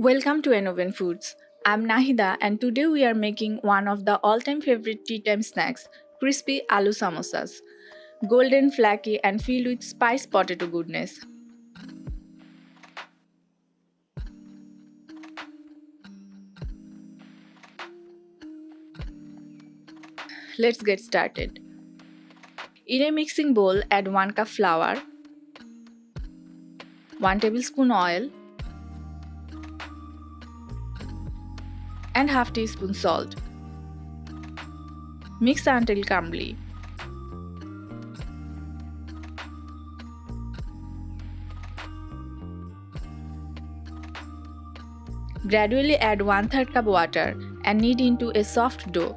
Welcome to Enoven Foods. I'm Nahida and today we are making one of the all-time favorite tea time snacks, crispy aloo samosas. Golden, flaky and filled with spiced potato goodness. Let's get started. In a mixing bowl, add 1 cup flour, 1 tablespoon oil and half teaspoon salt. Mix until crumbly. Gradually add 1/3 cup water and knead into a soft dough.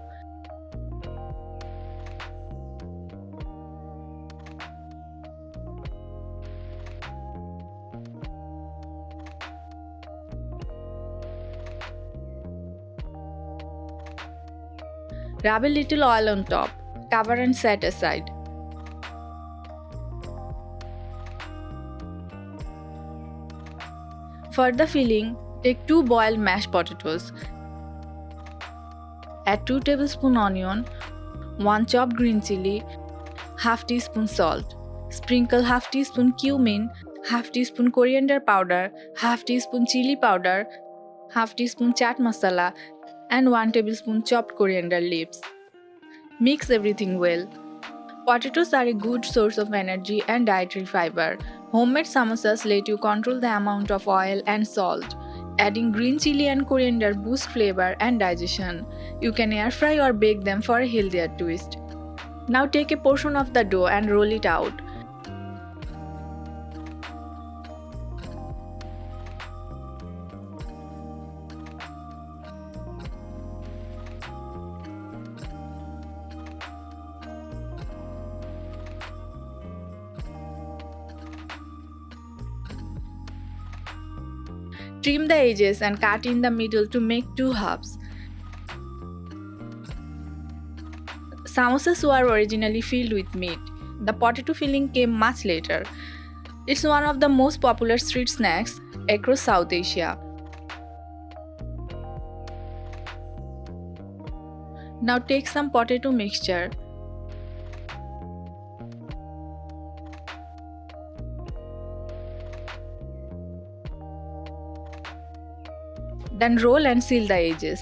Rub a little oil on top, cover and set aside. For the filling, take 2 boiled mashed potatoes. Add 2 tablespoon onion, 1 chopped green chili, half teaspoon salt. Sprinkle half teaspoon cumin, half teaspoon coriander powder, half teaspoon chili powder, half teaspoon chaat masala and 1 tablespoon chopped coriander leaves. Mix everything well. Potatoes are a good source of energy and dietary fiber. Homemade samosas let you control the amount of oil and salt. Adding green chili and coriander boosts flavor and digestion. You can air fry or bake them for a healthier twist. Now take a portion of the dough and roll it out. Trim the edges and cut in the middle to make 2 halves. Samosas were originally filled with meat. The potato filling came much later. It's one of the most popular street snacks across South Asia. Now take some potato mixture. Then roll and seal the edges.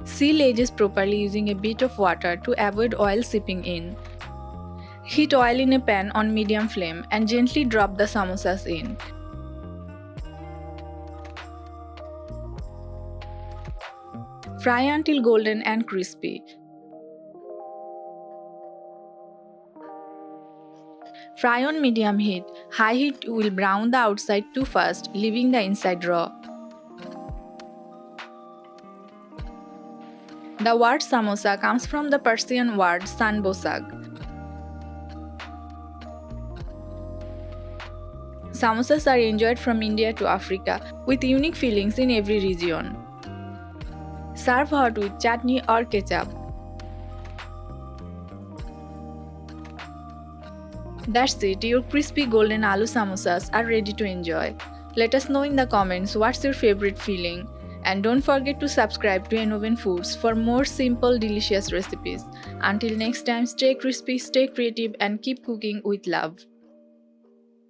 Seal edges properly using a bit of water to avoid oil seeping in. Heat oil in a pan on medium flame and gently drop the samosas in. Fry until golden and crispy. Fry on medium heat. High heat will brown the outside too fast, leaving the inside raw. The word samosa comes from the Persian word sanbosag. Samosas are enjoyed from India to Africa with unique fillings in every region. Serve hot with chutney or ketchup. That's it, your crispy golden aloo samosas are ready to enjoy. Let us know in the comments what's your favorite filling. And don't forget to subscribe to Enoven Foods for more simple, delicious recipes. Until next time, stay crispy, stay creative and keep cooking with love.